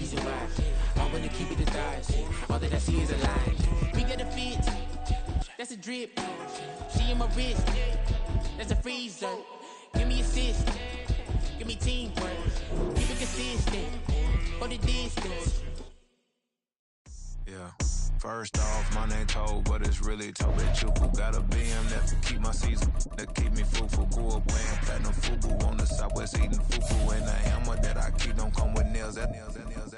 reason why I wanna keep it the thighs. All that I see is a lie. We got a fit, that's a drip. She in my wrist, that's a freezer. Give me assist, give me teamwork. Keep it consistent for the distance. Yeah. First off, my name Toad, but it's really Toby Chuku. Got a BM that to keep my season, that keep me fufu. Grew up wearing platinum fubu on the southwest eating fufu. And the hammer that I keep don't come with nails. That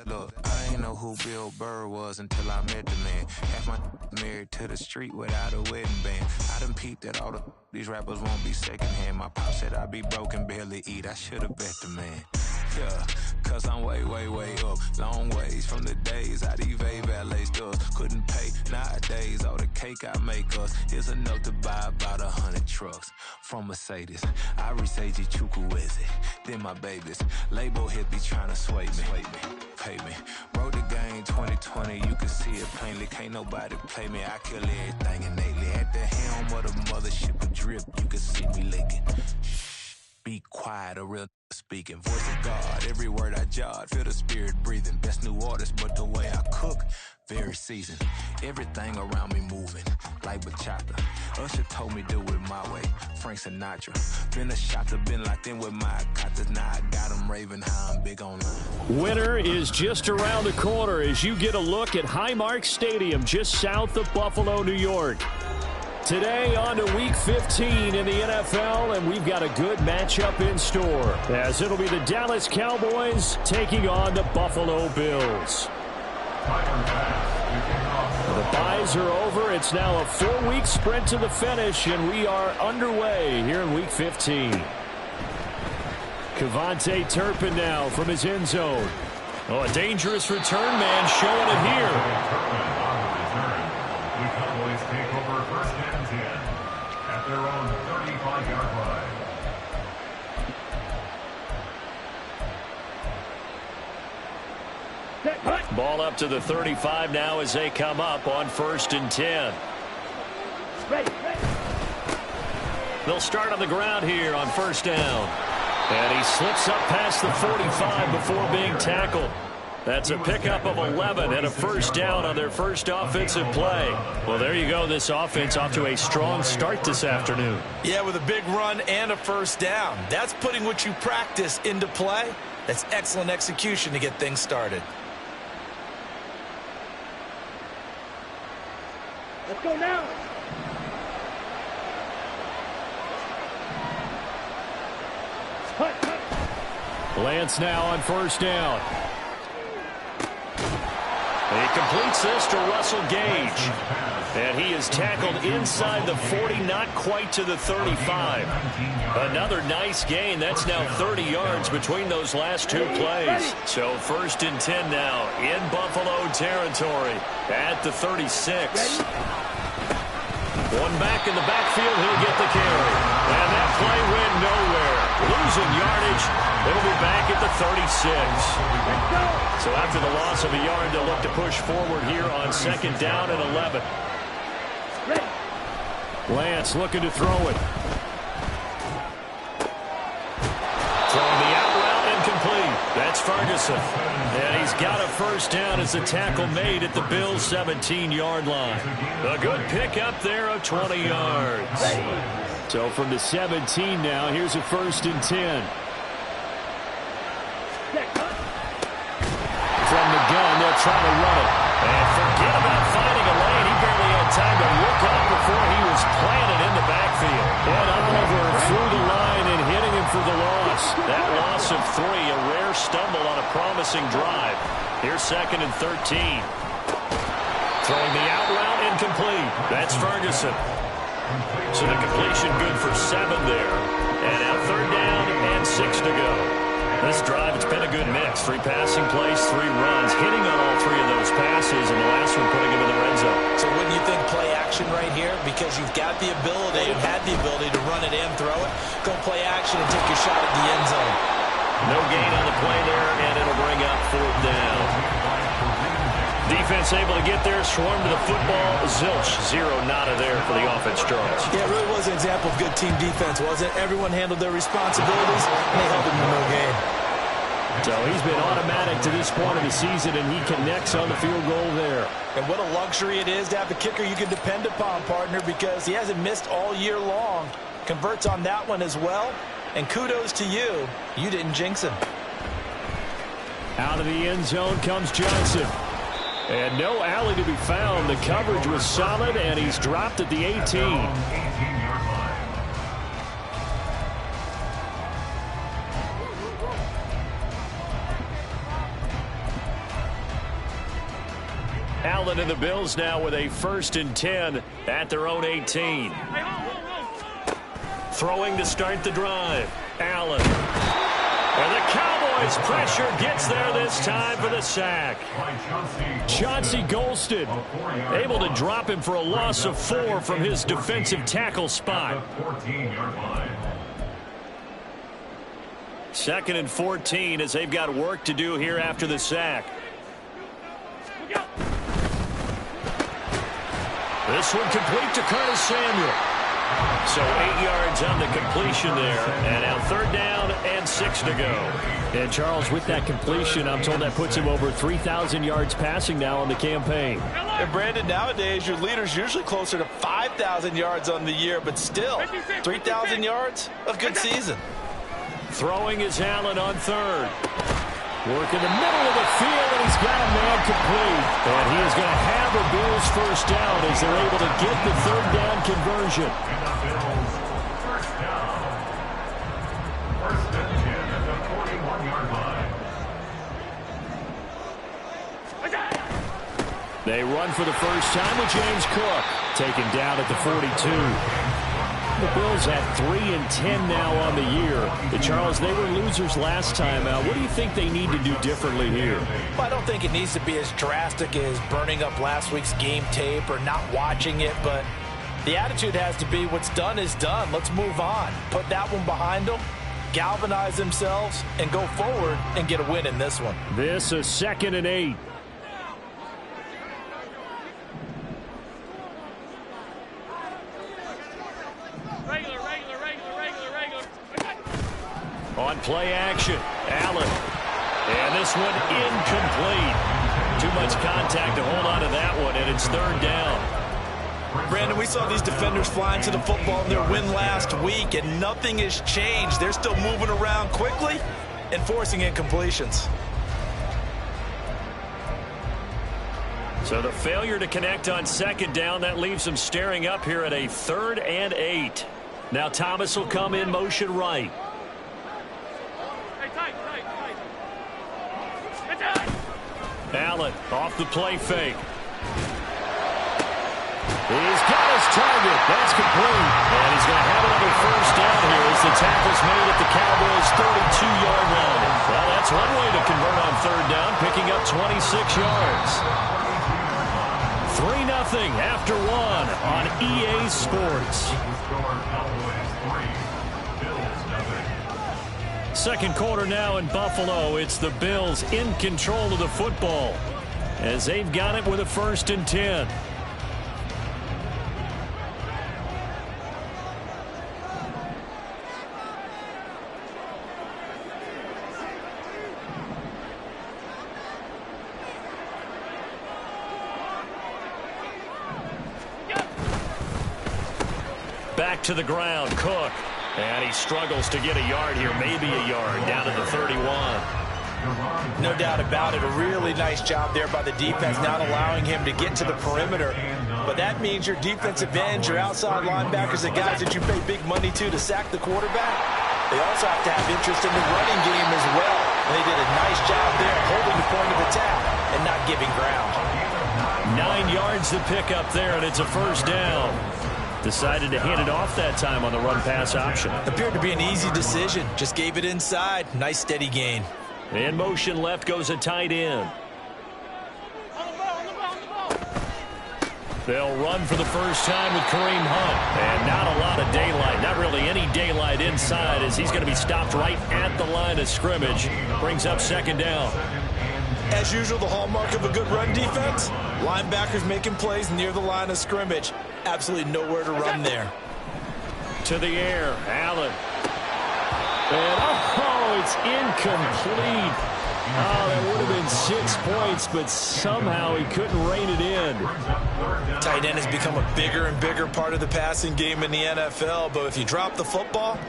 look, I ain't know who Bill Burr was until I met the man. Half my married to the street without a wedding band. I done peeped that all these rappers won't be secondhand. My pop said I'd be broken, barely eat. I should've bet the man. Yeah, cause I'm way, way, way up. Long ways from the days I evade valet stores. Couldn't pay nowadays, all the cake I make us is enough to buy about 100 trucks from Mercedes. I resage Chukwueze, then my babies. Label hit be trying to sway me, pay me. Wrote the game 2020, you can see it plainly. Can't nobody play me, I kill everything innately. At the helm of the mothership of drip, you can see me licking. Be quiet, a real speaking. Voice of God, every word I jot. Feel the spirit breathing. Best new artist, but the way I cook, very seasoned. Everything around me moving, like bachata. Usher told me do it my way. Frank Sinatra. Been a shotter, been locked in with my cotters. Now I got them raving how I'm big online. Winter is just around the corner as you get a look at Highmark Stadium just south of Buffalo, New York. Today on to Week 15 in the NFL, and we've got a good matchup in store, as it'll be the Dallas Cowboys taking on the Buffalo Bills. The byes are over. It's now a 4-week sprint to the finish, and we are underway here in Week 15. Kevontae Turpin now from his end zone. Oh, a dangerous return man showing it here. Their own 35-yard line. Ball up to the 35 now as they come up on 1st and 10. They'll start on the ground here on 1st down. And he slips up past the 45 before being tackled. That's a pickup of 11 and a 1st down on their first offensive play. Well, there you go. This offense off to a strong start this afternoon. Yeah, with a big run and a 1st down. That's putting what you practice into play. That's excellent execution to get things started. Let's go now. Lance now on 1st down. He completes this to Russell Gage. And he is tackled inside the 40, not quite to the 35. Another nice gain. That's now 30 yards between those last two plays. So 1st and 10 now in Buffalo territory at the 36. One back in the backfield, he'll get the carry. And that play went nowhere. Losing yardage, it'll be back at the 36. So after the loss of a yard, they'll look to push forward here on 2nd down and 11. Lance looking to throw it. Throwing the out route incomplete. That's Ferguson. And he's got a 1st down as the tackle made at the Bills' 17-yard line. A good pickup there of 20 yards. So from the 17 now, here's a 1st and 10. From the gun, they'll try to run it. And forget about finding a lane. He barely had time to look up before he was planted in the backfield. And Oliver through the line and hitting him for the loss. That loss of 3, a rare stumble on a promising drive. Here's 2nd and 13. Throwing the out route incomplete. That's Ferguson. So the completion good for 7 there. And now 3rd down and 6 to go. This drive, it's been a good mix. 3 passing plays, 3 runs, hitting on all 3 of those passes, and the last one putting him in the red zone. So wouldn't you think play action right here? Because you've got the ability, and had the ability to run it and throw it. Go play action and take your shot at the end zone. No gain on the play there, and it'll bring up 4th down. Defense able to get there, swarm to the football. Zilch, 0 nada there for the offense charge. Yeah, it really was an example of good team defense, wasn't it? Everyone handled their responsibilities, and they held them to no gain. So he's been automatic to this point of the season, and he connects on the field goal there. And what a luxury it is to have a kicker you can depend upon, partner, because he hasn't missed all year long. Converts on that one as well. And kudos to you. You didn't jinx him. Out of the end zone comes Johnson. And no alley to be found. The coverage was solid, and he's dropped at the 18. Allen and the Bills now with a 1st and 10 at their own 18. Throwing to start the drive. Allen. And the Cowboys pressure gets there this time for the sack. Chauncey Golston able to drop him for a loss of 4 from his defensive tackle spot. 2nd and 14 as they've got work to do here after the sack. This one complete to Curtis Samuel. So 8 yards on the completion there. And now 3rd down and 6 to go. And Charles, with that completion, I'm told that puts him over 3,000 yards passing now on the campaign. And Brandon, nowadays your leader's usually closer to 5,000 yards on the year, but still 3,000 yards, a good season. Throwing is Allen on 3rd. Work in the middle of the field, and he's got a man complete. And he is going to have a Bills 1st down as they're able to get the 3rd down conversion. They run for the first time with James Cook. Taken down at the 42. The Bills at 3 and 10 now on the year. And Charles, they were losers last time out. What do you think they need to do differently here? Well, I don't think it needs to be as drastic as burning up last week's game tape or not watching it, but the attitude has to be what's done is done. Let's move on. Put that one behind them, galvanize themselves, and go forward and get a win in this one. This is 2nd and 8. On play action, Allen. And this one incomplete. Too much contact to hold on to that one, and it's 3rd down. Brandon, we saw these defenders flying to the football in their win last week, and nothing has changed. They're still moving around quickly and forcing incompletions. So the failure to connect on 2nd down, that leaves them staring up here at a 3rd and 8. Now Thomas will come in motion right. Allen off the play fake. He's got his target. That's complete. And he's going to have another 1st down here as the tackle's made at the Cowboys' 32-yard line. Well, that's one way to convert on 3rd down, picking up 26 yards. 3-0 after 1 on EA Sports. 2nd quarter now in Buffalo. It's the Bills in control of the football as they've got it with a 1st and 10. Back to the ground, Cook. And he struggles to get a yard here, maybe a yard, down to the 31. No doubt about it. A really nice job there by the defense, not allowing him to get to the perimeter. But that means your defensive ends, your outside linebackers, the guys that you pay big money to sack the quarterback, they also have to have interest in the running game as well. And they did a nice job there holding the point of attack and not giving ground. 9 yards to pick up there, and it's a 1st down. Decided to hand it off that time on the run-pass option. Appeared to be an easy decision. Just gave it inside. Nice steady gain. In motion left goes a tight end. They'll run for the first time with Kareem Hunt. And not a lot of daylight. Not really any daylight inside as he's going to be stopped right at the line of scrimmage. Brings up 2nd down. As usual, the hallmark of a good run defense, linebackers making plays near the line of scrimmage. Absolutely nowhere to run there. To the air, Allen. And, oh, it's incomplete. Oh, that would have been 6 points, but somehow he couldn't rein it in. Tight end has become a bigger and bigger part of the passing game in the NFL, but if you drop the football,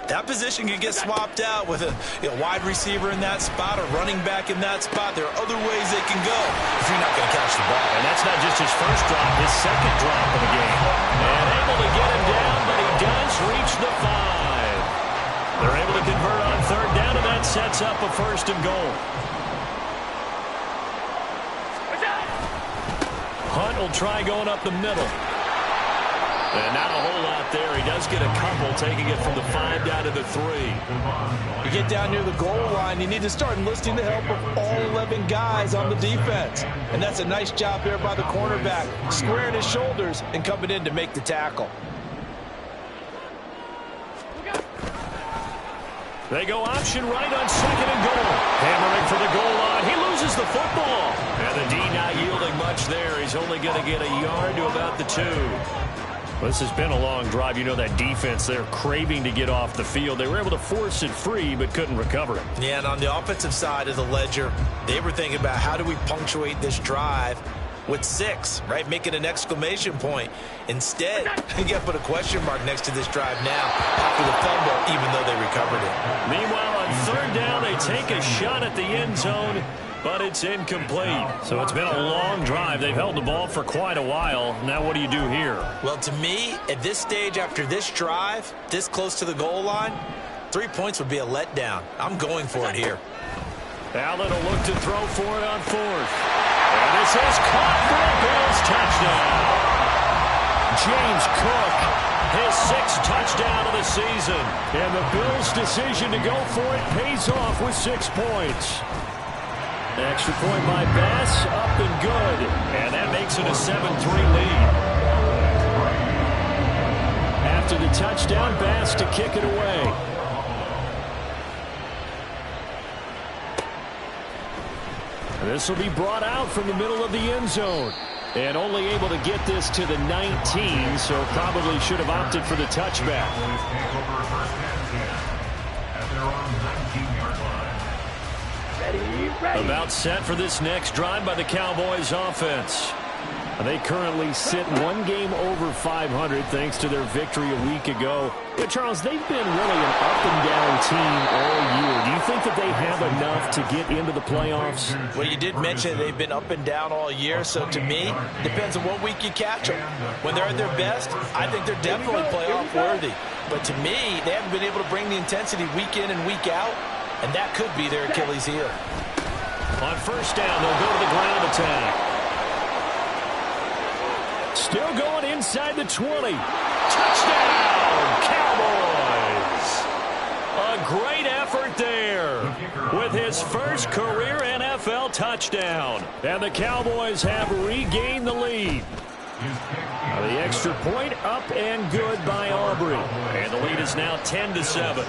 that position can get swapped out with a wide receiver in that spot, a running back in that spot. There are other ways they can go if you're not going to catch the ball. And that's not just his first drop, his second drop of the game. And able to get him down, but he does reach the 5. They're able to convert on third down, and that sets up a 1st and goal. Hunt will try going up the middle. And not a whole lot there. He does get a couple, taking it from the 5 down to the 3. You get down near the goal line, you need to start enlisting the help of all 11 guys on the defense. And that's a nice job there by the cornerback, squaring his shoulders and coming in to make the tackle. They go option right on 2nd and goal. Hammering for the goal line. He loses the football. And the D not yielding much there. He's only going to get a yard to about the 2. This has been a long drive. You know that defense, they're craving to get off the field. They were able to force it free, but couldn't recover it. Yeah, and on the offensive side of the ledger, they were thinking about how do we punctuate this drive with 6, right? Make it an exclamation point. Instead, you got to put a question mark next to this drive now after the fumble, even though they recovered it. Meanwhile, on third down, they take a shot at the end zone, but it's incomplete. So it's been a long drive. They've held the ball for quite a while. Now what do you do here? Well, to me, at this stage after this drive, this close to the goal line, 3 points would be a letdown. I'm going for it here. Allen will look to throw for it on 4th. And this is caught for a Bills touchdown. James Cook, his 6th touchdown of the season. And the Bills' decision to go for it pays off with 6 points. Extra point by Bass, up and good. And that makes it a 7-3 lead. After the touchdown, Bass to kick it away. This will be brought out from the middle of the end zone. And only able to get this to the 19, so probably should have opted for the touchback. About set for this next drive by the Cowboys offense. They currently sit 1 game over 500 thanks to their victory a week ago. Yeah, Charles, they've been really an up-and-down team all year. Do you think that they have enough to get into the playoffs? Well, you did mention they've been up and down all year, so to me, depends on what week you catch them. When they're at their best, I think they're definitely playoff-worthy. But to me, they haven't been able to bring the intensity week in and week out, and that could be their Achilles heel. On first down, they'll go to the ground attack. Still going inside the 20. Touchdown, Cowboys! A great effort there with his first career NFL touchdown. And the Cowboys have regained the lead. The extra point up and good by Aubrey. And the lead is now 10-7.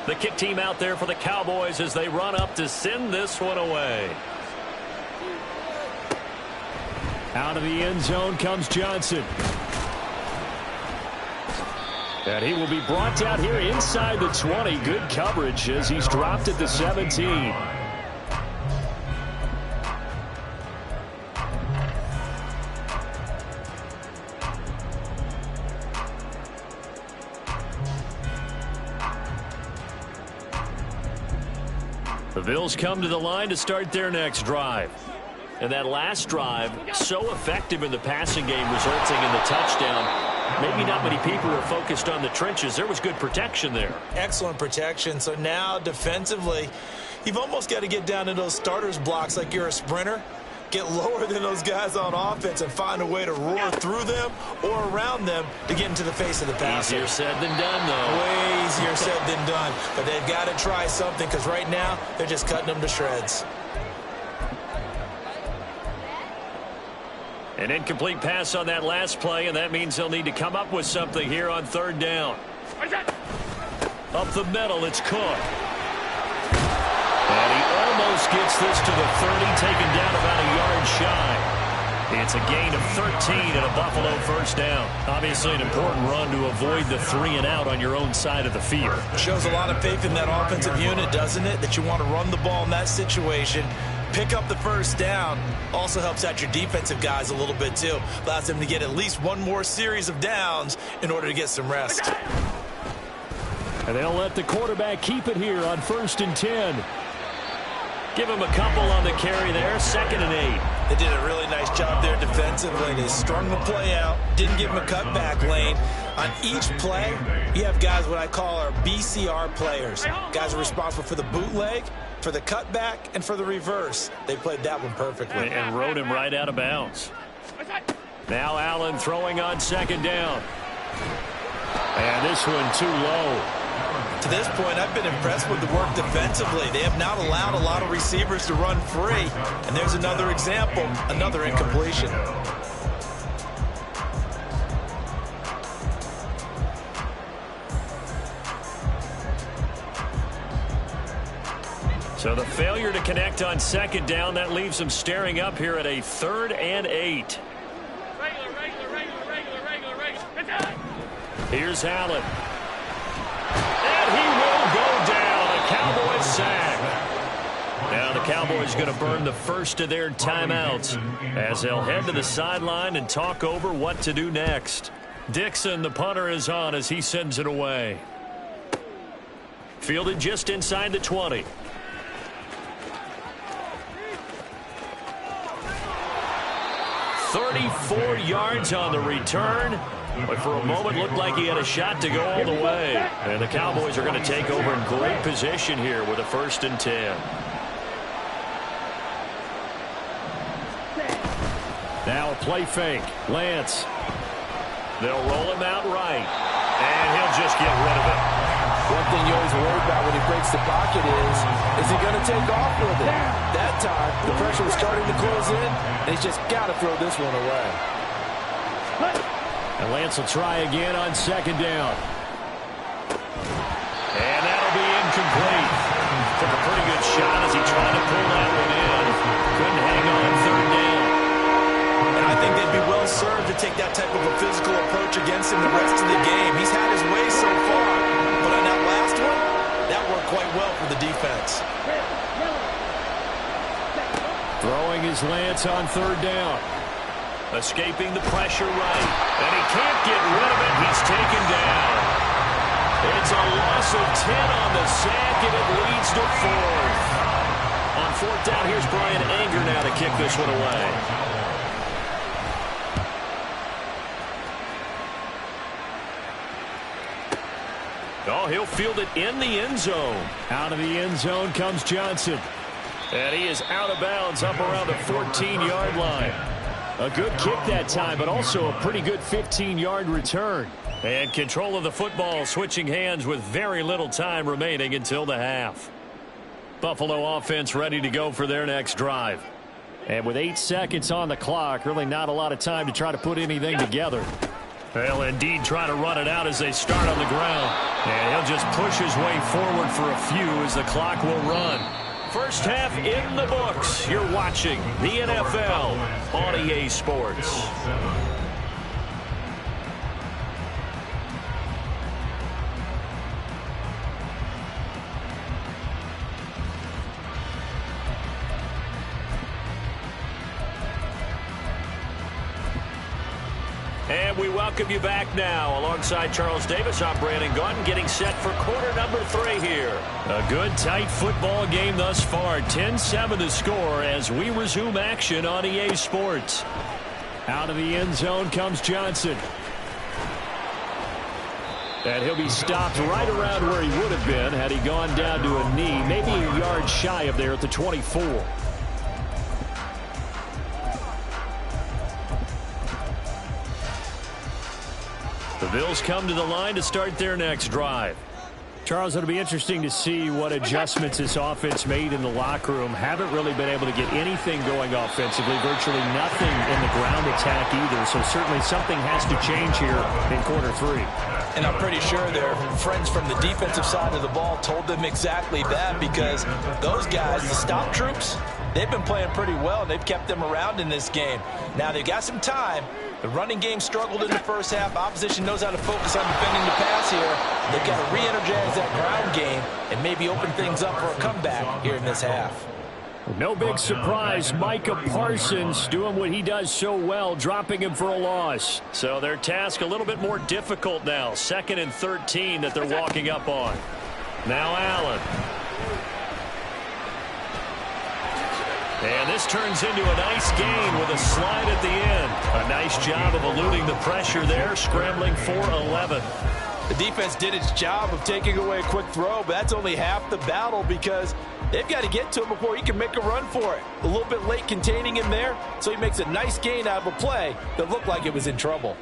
The kick team out there for the Cowboys as they run up to send this one away. Out of the end zone comes Johnson. And he will be brought down here inside the 20. Good coverage as he's dropped at the 17. The Bills come to the line to start their next drive. And that last drive, so effective in the passing game, resulting in the touchdown. Maybe not many people were focused on the trenches. There was good protection there. Excellent protection. So now defensively, you've almost got to get down to those starters blocks like you're a sprinter. Get lower than those guys on offense and find a way to roar through them or around them to get into the face of the passer. Easier said than done, though. Way easier said than done. But they've got to try something because right now they're just cutting them to shreds. An incomplete pass on that last play, and that means they'll need to come up with something here on third down. Up the middle, it's Cook. And he almost gets this to the 30, taken down about a yard shy. It's a gain of 13 and a Buffalo first down. Obviously an important run to avoid the 3-and-out on your own side of the field. Shows a lot of faith in that offensive unit, doesn't it? That you want to run the ball in that situation. Pick up the first down. Also helps out your defensive guys a little bit too. Allows them to get at least one more series of downs in order to get some rest. And they'll let the quarterback keep it here on 1st and 10. Give him a couple on the carry there, 2nd and 8. They did a really nice job there defensively. They strung the play out, didn't give him a cutback lane. On each play, you have guys what I call our BCR players. Guys are responsible for the bootleg, for the cutback, and for the reverse. They played that one perfectly. And rode him right out of bounds. Now Allen throwing on 2nd down. And this one too low. To this point, I've been impressed with the work defensively. They have not allowed a lot of receivers to run free. And there's another example, another incompletion. So the failure to connect on 2nd down, that leaves them staring up here at a 3rd and 8. Here's Allen. And he will go down. A Cowboys sack. Now the Cowboys going to burn the first of their timeouts as they'll head to the sideline and talk over what to do next. Dixon, the punter, is on as he sends it away. Fielded just inside the 20. "34 yards on the return. But for a moment looked like he had a shot to go all the way. And the Cowboys are going to take over in great position here with a 1st and 10. Now a play fake. Lance. They'll roll him out right. And he'll just get rid of it. One thing you always worry about when he breaks the pocket is he going to take off with it? That time, the pressure was starting to close in, and he's just got to throw this one away. And Lance will try again on 2nd down. And that'll be incomplete. Took a pretty good shot as he tried to pull that one in. Couldn't hang on 3rd down. And I think they'd be well served to take that type of a physical approach against him the rest of the game. He's had his way so far, but on that last one, that worked quite well for the defense. Throwing his Lance on 3rd down. Escaping the pressure right. And he can't get rid of it. He's taken down. It's a loss of 10 on the sack, and it leads to 4th. On 4th down, here's Brian Anger now to kick this one away. Oh, he'll field it in the end zone. Out of the end zone comes Johnson. And he is out of bounds up around the 14-yard line. A good kick that time, but also a pretty good 15-yard return. And control of the football switching hands with very little time remaining until the half. Buffalo offense ready to go for their next drive. And with 8 seconds on the clock, really not a lot of time to try to put anything together. They'll indeed try to run it out as they start on the ground. And he'll just push his way forward for a few as the clock will run. First half in the books. You're watching the NFL on EA Sports. And we welcome you back now. Alongside Charles Davis, I'm Brandon Gaudin, getting set for quarter number 3 here. A good, tight football game thus far. 10-7 the score as we resume action on EA Sports. Out of the end zone comes Johnson. And he'll be stopped right around where he would have been had he gone down to a knee, maybe a yard shy of there at the 24. The Bills come to the line to start their next drive. Charles, it'll be interesting to see what adjustments this offense made in the locker room. Haven't really been able to get anything going offensively, virtually nothing in the ground attack either. So certainly something has to change here in quarter 3. And I'm pretty sure their friends from the defensive side of the ball told them exactly that, because those guys, the stop troops, they've been playing pretty well. They've kept them around in this game. Now they've got some time. The running game struggled in the first half. Opposition knows how to focus on defending the pass here. They've got to re-energize that ground game and maybe open things up for a comeback here in this half. No big surprise, Micah Parsons doing what he does so well, dropping him for a loss. So their task a little bit more difficult now. 2nd and 13 that they're walking up on. Now Allen. And this turns into a nice gain with a slide at the end. A nice job of eluding the pressure there, scrambling for 11. The defense did its job of taking away a quick throw, but that's only half the battle, because they've got to get to him before he can make a run for it. A little bit late containing him there, so he makes a nice gain out of a play that looked like it was in trouble.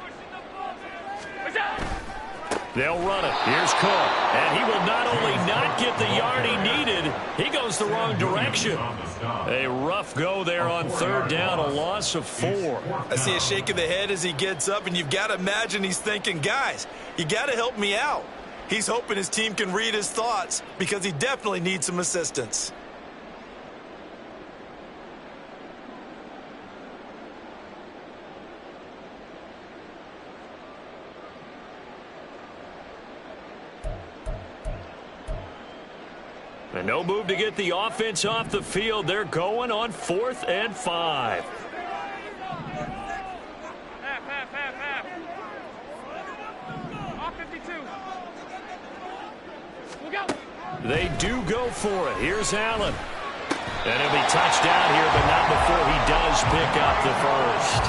They'll run it. Here's Cook. And he will not only not get the yard he needed, he goes the wrong direction. A rough go there on 3rd down, a loss of 4. I see a shake of the head as he gets up, and you've got to imagine he's thinking, guys, you got to help me out. He's hoping his team can read his thoughts, because he definitely needs some assistance. And no move to get the offense off the field. They're going on 4th and 5. Half. All 52. We'll go. They do go for it. Here's Allen. And he'll be touched down here, but not before he does pick up the first.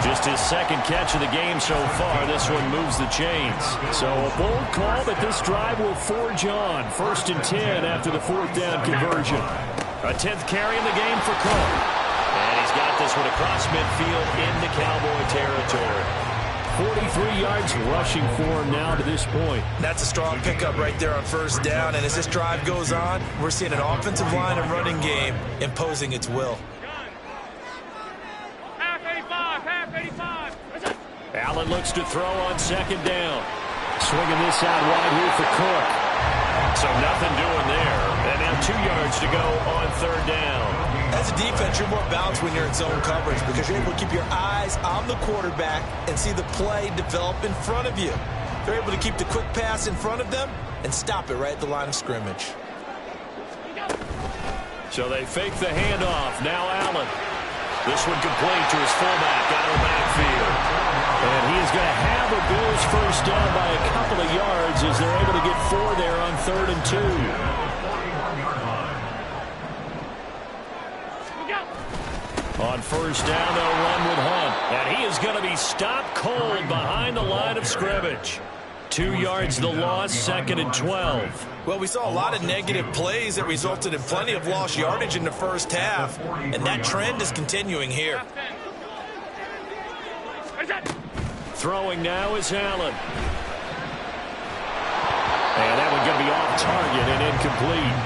Just his 2nd catch of the game so far. This one moves the chains. So a bold call, but this drive will forge on. 1st and 10 after the 4th down conversion. A 10th carry in the game for Cook. And he's got this one across midfield into Cowboy territory. 43 yards rushing for him now to this point. That's a strong pickup right there on 1st down. And as this drive goes on, we're seeing an offensive line and running game imposing its will. Half 85. Allen looks to throw on 2nd down. Swinging this out wide here for Cook. So nothing doing there. And now 2 yards to go on 3rd down. As a defense, you're more balanced when you're in zone coverage, because you're able to keep your eyes on the quarterback and see the play develop in front of you. They're able to keep the quick pass in front of them and stop it right at the line of scrimmage. So they fake the handoff. Now Allen. This one complete to his fullback out of the backfield. And he is going to have a Bills first down by a couple of yards as they're able to get 4 there on 3rd and 2. On 1st down, they'll run with Hunt. And he is going to be stopped cold behind the line of scrimmage. 2 yards the loss, 2nd and 12. Well, we saw a lot of negative plays that resulted in plenty of lost yardage in the first half, and that trend is continuing here. Throwing now is Allen. And that one going to be off target and incomplete.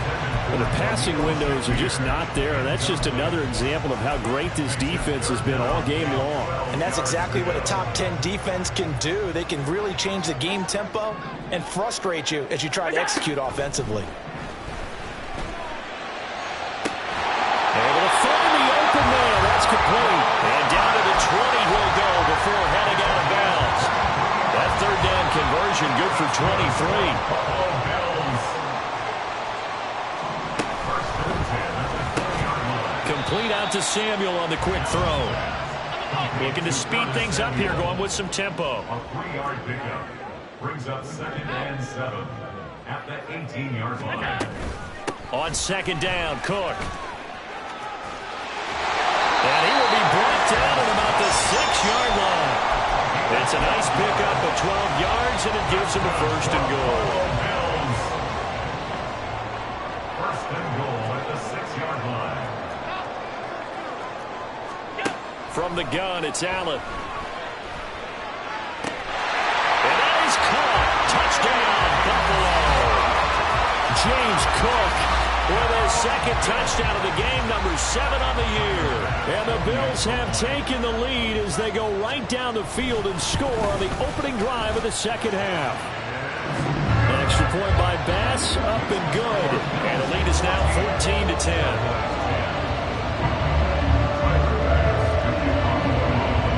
And the passing windows are just not there. And that's just another example of how great this defense has been all game long. And that's exactly what a top 10 defense can do. They can really change the game tempo and frustrate you as you try to execute offensively. Able to find the open man. That's complete. And down to the 20 he'll go before heading out of bounds. That 3rd down conversion good for 23. Complete out to Samuel on the quick throw. Looking to speed things up here, going with some tempo. A 3-yard pickup brings up 2nd and 7 at the 18-yard line. On 2nd down, Cook. And he will be brought down at about the 6-yard line. It's a nice pickup of 12 yards, and it gives him a 1st and goal. 1st and goal at the 6-yard line. From the gun, it's Allen. And that is caught. Touchdown, Buffalo. James Cook with his second touchdown of the game, number 7 on the year. And the Bills have taken the lead as they go right down the field and score on the opening drive of the second half. An extra point by Bass, up and good. And the lead is now 14-10.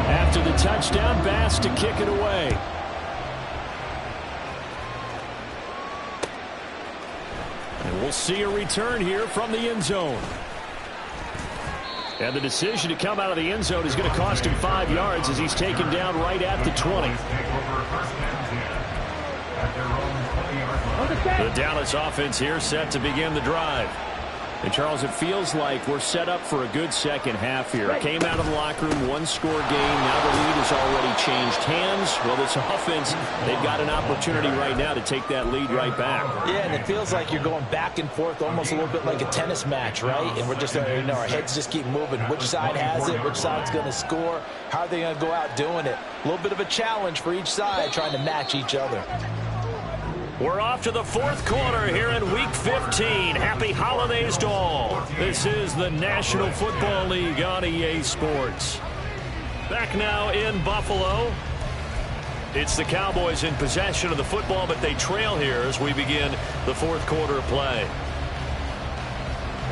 After the touchdown, Bass to kick it away. And we'll see a return here from the end zone. And the decision to come out of the end zone is going to cost him 5 yards as he's taken down right at the 20. The Dallas offense here set to begin the drive. And, Charles, it feels like we're set up for a good second half here. Came out of the locker room, one-score game. Now the lead has already changed hands. Well, this offense, they've got an opportunity right now to take that lead right back. Yeah, and it feels like you're going back and forth almost a little bit like a tennis match, right? And we're just, our heads just keep moving. Which side has it? Which side's going to score? How are they going to go out doing it? A little bit of a challenge for each side trying to match each other. We're off to the fourth quarter here in Week 15. Happy holidays to all. This is the National Football League on EA Sports. Back now in Buffalo. It's the Cowboys in possession of the football, but they trail here as we begin the fourth quarter of play.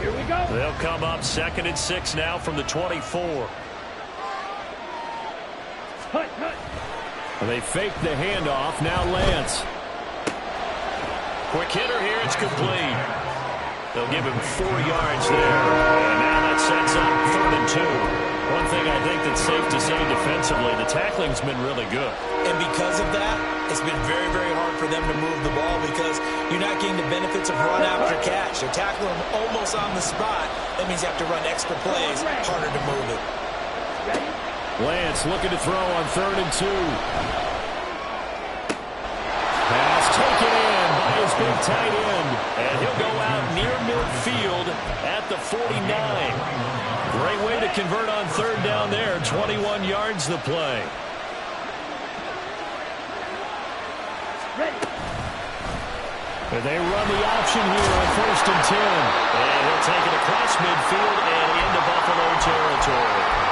Here we go. They'll come up 2nd and 6 now from the 24. They fake the handoff. Now Lance. Quick hitter here, it's complete. They'll give him 4 yards there. And now that sets up 3rd and 2. One thing I think that's safe to say defensively, the tackling's been really good. And because of that, it's been very, very hard for them to move the ball because you're not getting the benefits of run after catch. They're tackling them almost on the spot. That means you have to run extra plays, harder to move it. Lance looking to throw on 3rd and 2. Pass taken in by his big tight end. And he'll go out near midfield at the 49. Great way to convert on 3rd down there. 21 yards the play. And they run the option here on 1st and 10. And he'll take it across midfield and into Buffalo territory.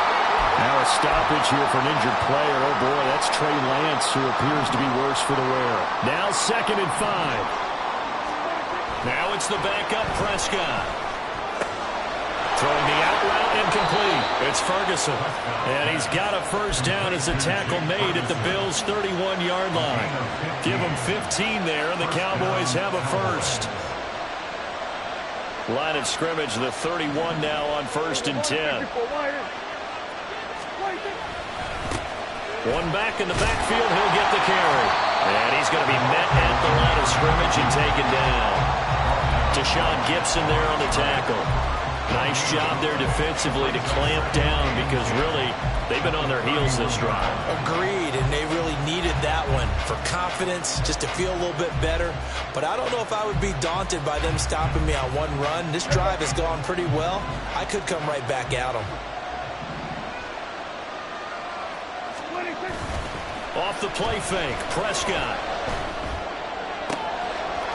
Now a stoppage here for an injured player. Oh, boy, that's Trey Lance, who appears to be worse for the wear. Now 2nd and 5. Now it's the backup Prescott. Throwing the out route incomplete. It's Ferguson. And he's got a first down as a tackle made at the Bills' 31-yard line. Give them 15 there, and the Cowboys have a first. Line of scrimmage, the 31 now on 1st and 10. One back in the backfield, he'll get the carry. And he's going to be met at the line of scrimmage and taken down. Deshaun Gibson there on the tackle. Nice job there defensively to clamp down because really they've been on their heels this drive. Agreed, and they really needed that one for confidence, just to feel a little bit better. But I don't know if I would be daunted by them stopping me on one run. This drive has gone pretty well. I could come right back at them. Off the play fake, Prescott.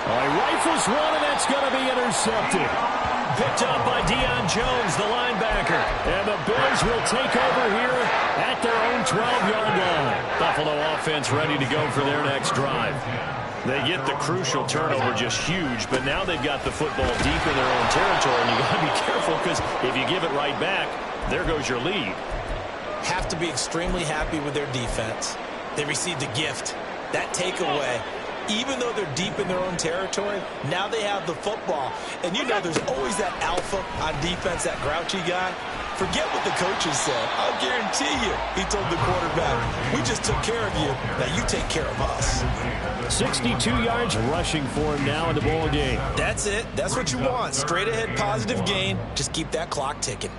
He rifles one, and that's going to be intercepted. Picked up by Deion Jones, the linebacker. And the Bills will take over here at their own 12-yard line. Buffalo offense ready to go for their next drive. They get the crucial turnover, just huge, but now they've got the football deep in their own territory, and you got to be careful because if you give it right back, there goes your lead. Have to be extremely happy with their defense. They received a gift. That takeaway, even though they're deep in their own territory, now they have the football. And you know there's always that alpha on defense, that grouchy guy. Forget what the coaches said. I'll guarantee you, he told the quarterback, we just took care of you. Now you take care of us. 62 yards rushing for him now in the ball game. That's it. That's what you want. Straight ahead positive gain. Just keep that clock ticking.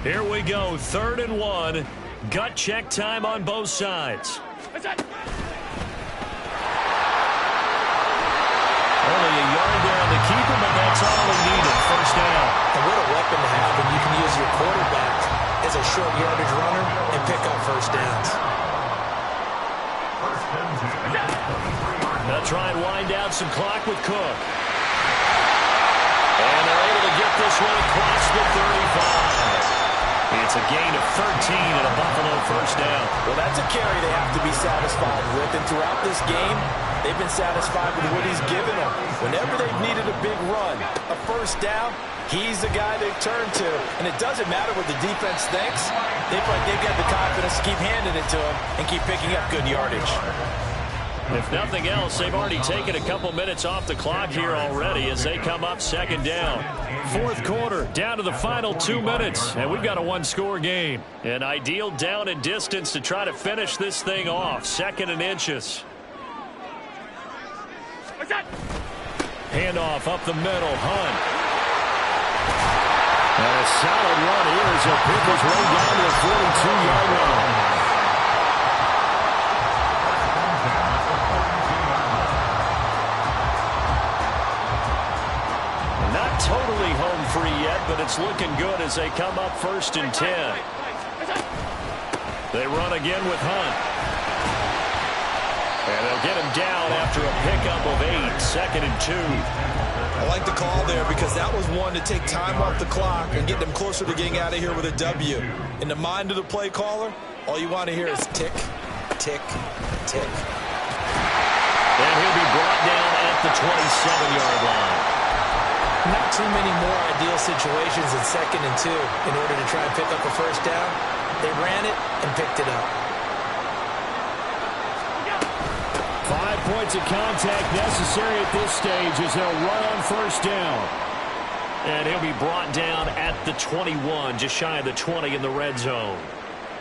Here we go, 3rd and 1. Gut check time on both sides. What's that? Only a yard there on the keeper, but that's all he needed. First down. And what a weapon to have when you can use your quarterback as a short yardage runner and pick up first downs. First and 10. They'll try and wind down some clock with Cook. And they're able to get this one across the 35. It's a gain of 13 and a Buffalo first down. Well, that's a carry they have to be satisfied with. And throughout this game, they've been satisfied with what he's given them. Whenever they've needed a big run, a first down, he's the guy they've turned to. And it doesn't matter what the defense thinks. They've got the confidence to keep handing it to him and keep picking up good yardage. If nothing else, they've already taken a couple minutes off the clock here already as they come up second down. Fourth quarter, down to the final 2 minutes, and we've got a one-score game. An ideal down and distance to try to finish this thing off. 2nd and inches. Handoff up the middle, Hunt. And a solid run here as he'll pick his way down to the 42-yard line. Totally home free yet, but it's looking good as they come up 1st and 10. They run again with Hunt. And they'll get him down after a pickup of 8, 2nd and 2. I like the call there because that was one to take time off the clock and get them closer to getting out of here with a W. In the mind of the play caller, all you want to hear is tick, tick, tick. And he'll be brought down at the 27-yard line. Not too many more ideal situations in 2nd and 2 in order to try and pick up a first down. They ran it and picked it up. 5 points of contact necessary at this stage as they'll run on first down. And he'll be brought down at the 21, just shy of the 20 in the red zone.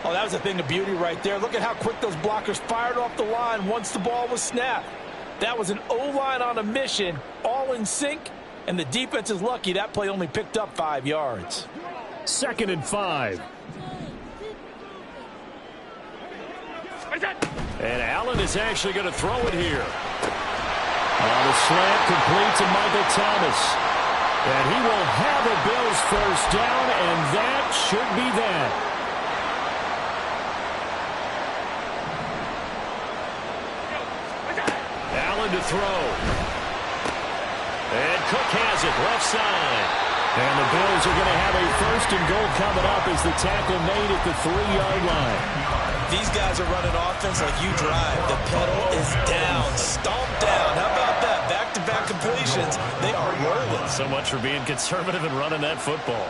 Oh, that was a thing of beauty right there. Look at how quick those blockers fired off the line once the ball was snapped. That was an O-line on a mission, all in sync. And the defense is lucky that play only picked up 5 yards. 2nd and 5. And Allen is actually going to throw it here. On the slant, complete to Michael Thomas. And he will have a Bills first down, and that should be that. Allen to throw. And Cook has it, left side. And the Bills are going to have a 1st and goal coming up as the tackle made at the 3-yard line. These guys are running offense like you drive. The pedal is down, stomp down. How about that? Back-to-back completions. They are rolling. So much for being conservative and running that football.